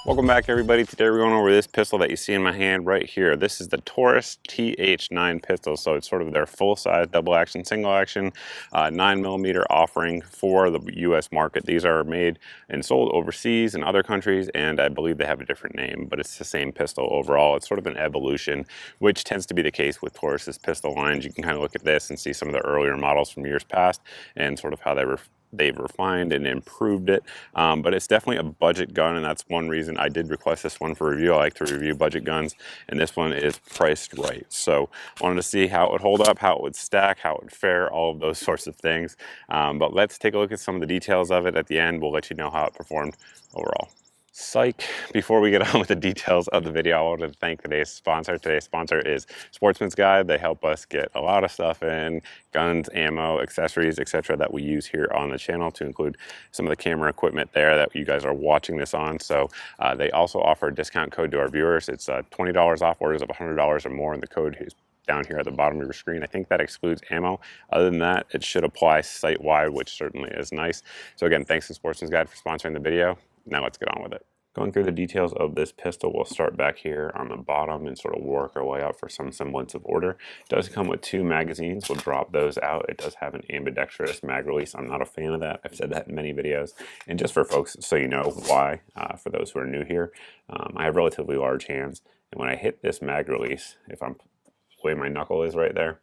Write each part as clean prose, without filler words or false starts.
Welcome back, everybody. Today we're going over this pistol that you see in my hand right here. This is the Taurus TH9 pistol. So it's sort of their full-size double action, single action, 9mm offering for the US market. These are made and sold overseas in other countries, and I believe they have a different name, but it's the same pistol overall. It's sort of an evolution, which tends to be the case with Taurus's pistol lines. You can kind of look at this and see some of the earlier models from years past and sort of how they've refined and improved it, but it's definitely a budget gun, and that's one reason I did request this one for review. I like to review budget guns, and this one is priced right. So I wanted to see how it would hold up, how it would stack, how it would fare, all of those sorts of things. But let's take a look at some of the details of it. At the end, we'll let you know how it performed overall. Psych. Before we get on with the details of the video, I wanted to thank today's sponsor. Today's sponsor is Sportsman's Guide. They help us get a lot of stuff in, guns, ammo, accessories, etc. that we use here on the channel, to include some of the camera equipment there that you guys are watching this on. So they also offer a discount code to our viewers. It's $20 off orders of $100 or more, and the code is down here at the bottom of your screen. I think that excludes ammo. Other than that, it should apply site-wide, which certainly is nice. So again, thanks to Sportsman's Guide for sponsoring the video. Now let's get on with it. Going through the details of this pistol, we'll start back here on the bottom and sort of work our way out for some semblance of order. It does come with 2 magazines. We'll drop those out. It does have an ambidextrous mag release. I'm not a fan of that. I've said that in many videos. And just for folks, so you know why, for those who are new here, I have relatively large hands. And when I hit this mag release, if I'm the way my knuckle is right there,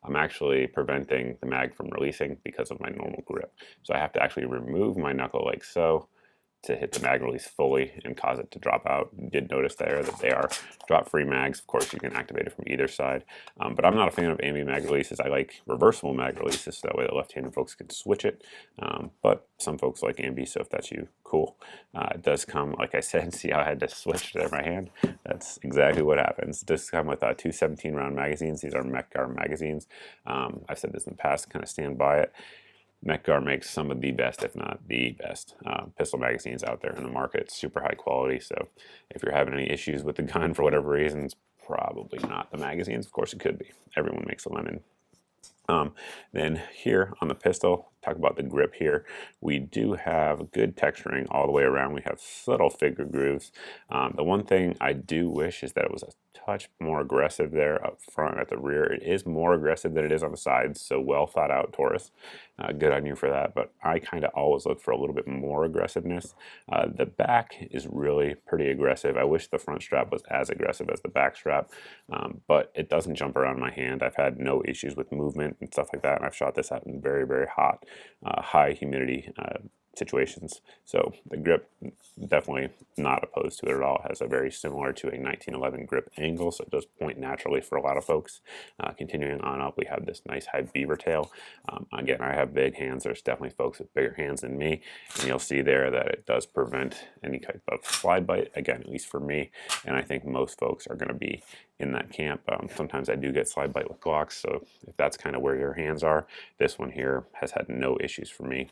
I'm actually preventing the mag from releasing because of my normal grip. So I have to actually remove my knuckle like so to hit the mag release fully and cause it to drop out. You did notice there that they are drop-free mags. Of course, you can activate it from either side, but I'm not a fan of ambi mag releases. I like reversible mag releases, so that way the left-handed folks can switch it, but some folks like ambi, so if that's you, cool. It does come, like I said, see how I had to switch there in my hand? That's exactly what happens. It does come with 2 17-round magazines. These are Mech-Gar magazines. I've said this in the past, kind of stand by it. Mech-Gar makes some of the best, if not the best, pistol magazines out there in the market. It's super high quality, so if you're having any issues with the gun for whatever reason, it's probably not the magazines. Of course, it could be. Everyone makes a lemon. Then here on the pistol, talk about the grip here. We do have good texturing all the way around. We have subtle figure grooves. The one thing I do wish is that it was a touch more aggressive there up front at the rear. It is more aggressive than it is on the sides, so well thought out, Taurus. Good on you for that, but I kind of always look for a little bit more aggressiveness. The back is really pretty aggressive. I wish the front strap was as aggressive as the back strap, but it doesn't jump around my hand. I've had no issues with movement and stuff like that, and I've shot this out in very, very hot, high humidity situations. So the grip, definitely not opposed to it at all. It has a very similar to a 1911 grip angle, so it does point naturally for a lot of folks. Continuing on up, we have this nice high beaver tail. Again, I have big hands. There's definitely folks with bigger hands than me, and you'll see there that it does prevent any type of slide bite, again, at least for me, and I think most folks are going to be in that camp. Sometimes I do get slide bite with Glocks, so if that's kind of where your hands are, this one here has had no issues for me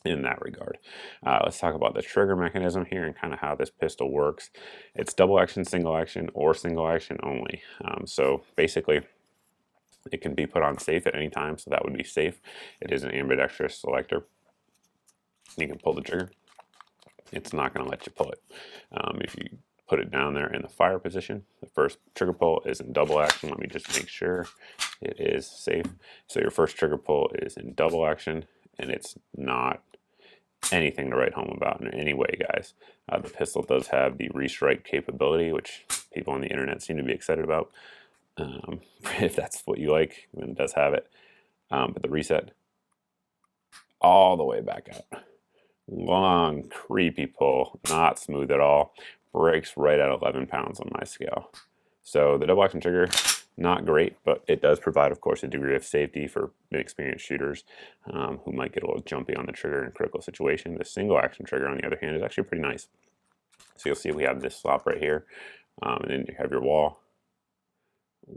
in that regard. Let's talk about the trigger mechanism here and kind of how this pistol works. It's double action, single action, or single action only. So basically, it can be put on safe at any time, so that would be safe. It is an ambidextrous selector. You can pull the trigger. It's not going to let you pull it. If you put it down there in the fire position, the first trigger pull is in double action. Let me just make sure it is safe. So your first trigger pull is in double action, and it's not anything to write home about in any way, guys. The pistol does have the restrike capability, which people on the internet seem to be excited about. If that's what you like, then it does have it. But the reset, all the way back out. Long, creepy pull, not smooth at all. Breaks right at 11 pounds on my scale. So the double action trigger, not great, but it does provide, of course, a degree of safety for inexperienced shooters who might get a little jumpy on the trigger in critical situation. The single action trigger, on the other hand, is actually pretty nice. So you'll see we have this slop right here, and then you have your wall.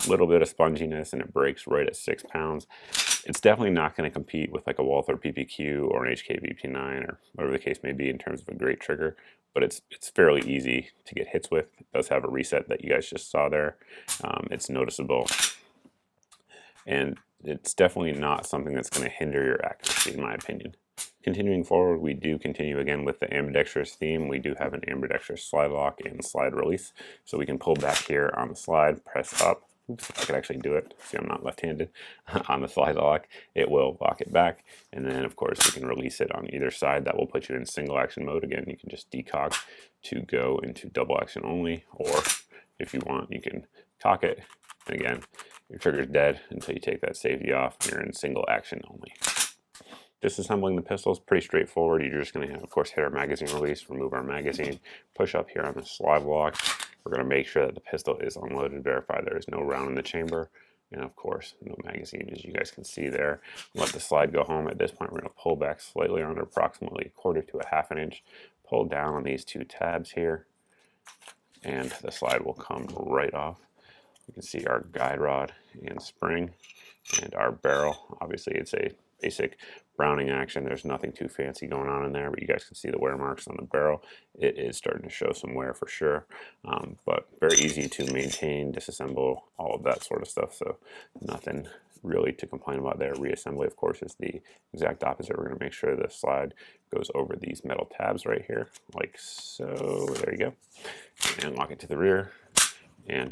A little bit of sponginess, and it breaks right at 6 pounds. It's definitely not going to compete with like a Walther PPQ or an HK-VP9 or whatever the case may be in terms of a great trigger, but it's fairly easy to get hits with. It does have a reset that you guys just saw there. It's noticeable, and it's definitely not something that's going to hinder your accuracy, in my opinion. Continuing forward, we do continue again with the ambidextrous theme. We do have an ambidextrous slide lock and slide release. So we can pull back here on the slide, press up. Oops, if I could actually do it. See, I'm not left-handed. On the slide lock, it will lock it back. And then, of course, we can release it on either side. That will put you in single action mode. Again, you can just decock to go into double action only. Or if you want, you can cock it. And again, your trigger's dead until you take that safety off. And you're in single action only. Disassembling the pistol is pretty straightforward. You're just going to, of course, hit our magazine release, remove our magazine, push up here on the slide lock. We're going to make sure that the pistol is unloaded, verify there is no round in the chamber, and of course, no magazine, as you guys can see there. Let the slide go home. At this point, we're going to pull back slightly under approximately 1/4 to 1/2 inch, pull down on these two tabs here, and the slide will come right off. You can see our guide rod and spring, and our barrel. Obviously, it's a basic Browning action. There's nothing too fancy going on in there, but you guys can see the wear marks on the barrel. It is starting to show some wear for sure, but very easy to maintain, disassemble, all of that sort of stuff. So nothing really to complain about there. Reassembly, of course, is the exact opposite. We're going to make sure the slide goes over these metal tabs right here, like so. There you go. And lock it to the rear, and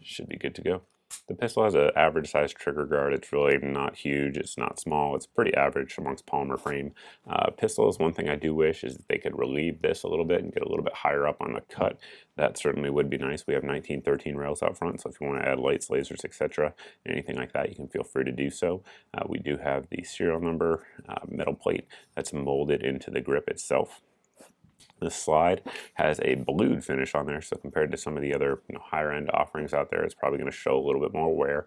should be good to go. The pistol has an average size trigger guard. It's really not huge, it's not small, it's pretty average amongst polymer frame pistols. One thing I do wish is that they could relieve this a little bit and get a little bit higher up on the cut. That certainly would be nice. We have 1913 rails out front, so if you want to add lights, lasers, etc., anything like that, you can feel free to do so. We do have the serial number metal plate that's molded into the grip itself. This slide has a blued finish on there, so compared to some of the other higher end offerings out there, it's probably going to show a little bit more wear.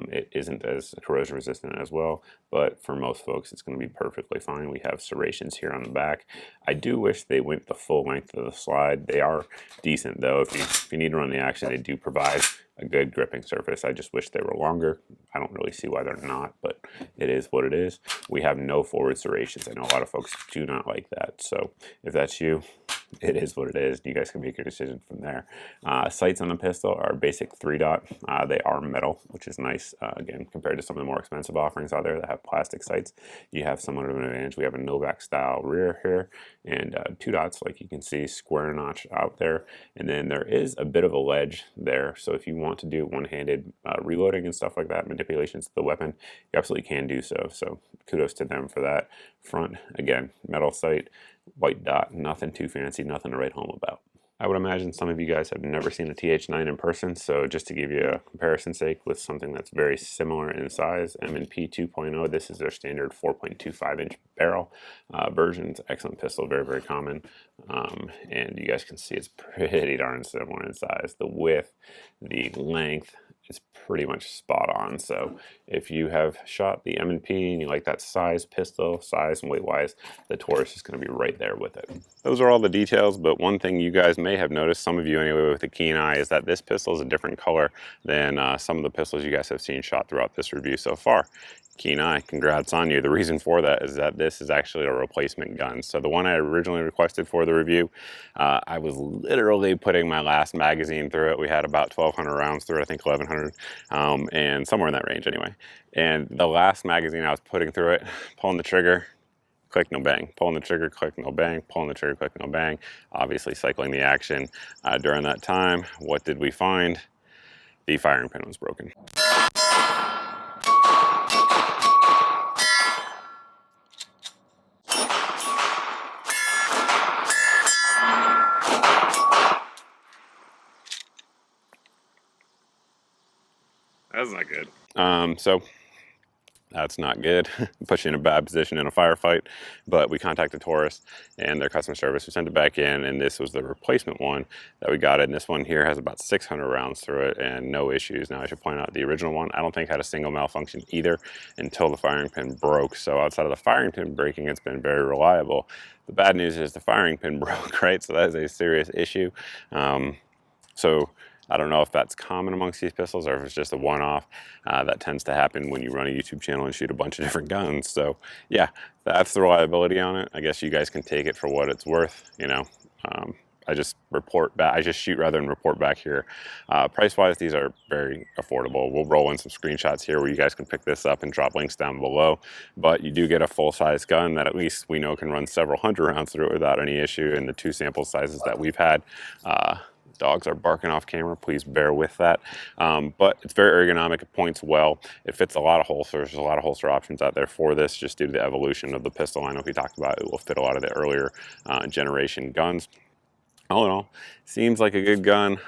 It isn't as corrosion resistant as well, but for most folks it's going to be perfectly fine. We have serrations here on the back. I do wish they went the full length of the slide. They are decent though. If you need to run the action, they do provide a good gripping surface. I just wish they were longer. I don't really see why they're not, but it is what it is. We have no forward serrations. I know a lot of folks do not like that, so if that's you, it is what it is. You guys can make your decision from there. Sights on the pistol are basic 3-dot. They are metal, which is nice. Again, compared to some of the more expensive offerings out there that have plastic sights, you have somewhat of an advantage. We have a Novak style rear here, and 2 dots, like you can see, square notch out there. And then there is a bit of a ledge there, so if you want to do one-handed reloading and stuff like that, manipulations to the weapon, you absolutely can do so. So kudos to them for that. Front, again, metal sight, white dot, nothing too fancy, nothing to write home about. I would imagine some of you guys have never seen a TH9 in person, so just to give you a comparison's sake with something that's very similar in size, M&P 2.0, this is their standard 4.25 inch barrel version. It's an excellent pistol, very, very common, and you guys can see it's pretty darn similar in size. The width, the length, is pretty much spot on. So if you have shot the M&P and you like that size pistol, size and weight wise, the Taurus is going to be right there with it. Those are all the details, but one thing you guys may have noticed, some of you anyway with a keen eye, is that this pistol is a different color than some of the pistols you guys have seen shot throughout this review so far. Keen eye, congrats on you. The reason for that is that this is actually a replacement gun. So the one I originally requested for the review, I was literally putting my last magazine through it. We had about 1,200 rounds through it, I think 1,100, and somewhere in that range anyway. And the last magazine I was putting through it, pulling the trigger, click, no bang, pulling the trigger, click, no bang, pulling the trigger, click, no bang, obviously cycling the action. During that time, what did we find? The firing pin was broken. That's not good. So that's not good. Puts you in a bad position in a firefight. But we contacted Taurus and their customer service. We sent it back in, and this was the replacement one that we got. And this one here has about 600 rounds through it and no issues. Now I should point out the original one, I don't think had a single malfunction either until the firing pin broke. So outside of the firing pin breaking, it's been very reliable. The bad news is the firing pin broke, right? So that is a serious issue. So I don't know if that's common amongst these pistols or if it's just a one-off. That tends to happen when you run a YouTube channel and shoot a bunch of different guns. So yeah, that's the reliability on it. I guess you guys can take it for what it's worth, you know. I just report back. I just shoot rather than report back here. Price wise, these are very affordable. We'll roll in some screenshots here where you guys can pick this up and drop links down below. But you do get a full size gun that at least we know can run several hundred rounds through it without any issue in the 2 sample sizes that we've had. Dogs are barking off camera, please bear with that. But it's very ergonomic, it points well. It fits a lot of holsters. There's a lot of holster options out there for this just due to the evolution of the pistol. I know we talked about it will fit a lot of the earlier generation guns. All in all, seems like a good gun.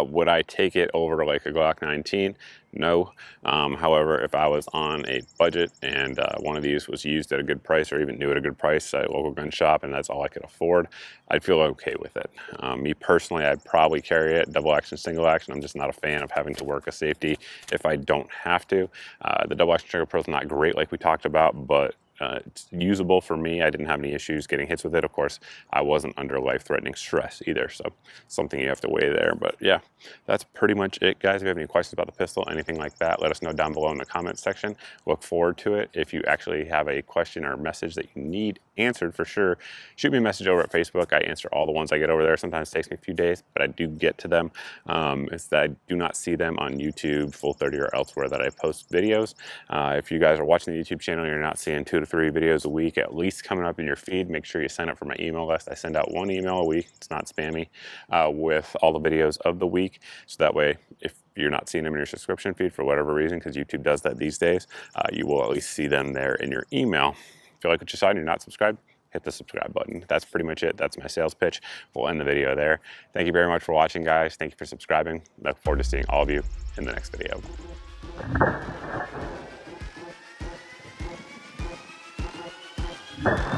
Would I take it over like a Glock 19? No. However, if I was on a budget and one of these was used at a good price or even new at a good price at a local gun shop and that's all I could afford, I'd feel okay with it. Me personally, I'd probably carry it double action, single action. I'm just not a fan of having to work a safety if I don't have to. The double action trigger pro is not great like we talked about, but it's usable for me. I didn't have any issues getting hits with it. Of course, I wasn't under life-threatening stress either, so something you have to weigh there. But yeah, that's pretty much it, guys. If you have any questions about the pistol, anything like that, let us know down below in the comments section. Look forward to it. If you actually have a question or a message that you need answered, for sure, shoot me a message over at Facebook. I answer all the ones I get over there. Sometimes it takes me a few days, but I do get to them. It's that I do not see them on YouTube, Full 30, or elsewhere that I post videos. If you guys are watching the YouTube channel and you're not seeing 2 to 3 videos a week at least coming up in your feed, make sure you sign up for my email list. I send out 1 email a week, it's not spammy, with all the videos of the week. So that way, if you're not seeing them in your subscription feed for whatever reason, because YouTube does that these days, you will at least see them there in your email. If you like what you saw and you're not subscribed, hit the subscribe button. That's pretty much it. That's my sales pitch. We'll end the video there. Thank you very much for watching, guys. Thank you for subscribing. Look forward to seeing all of you in the next video. You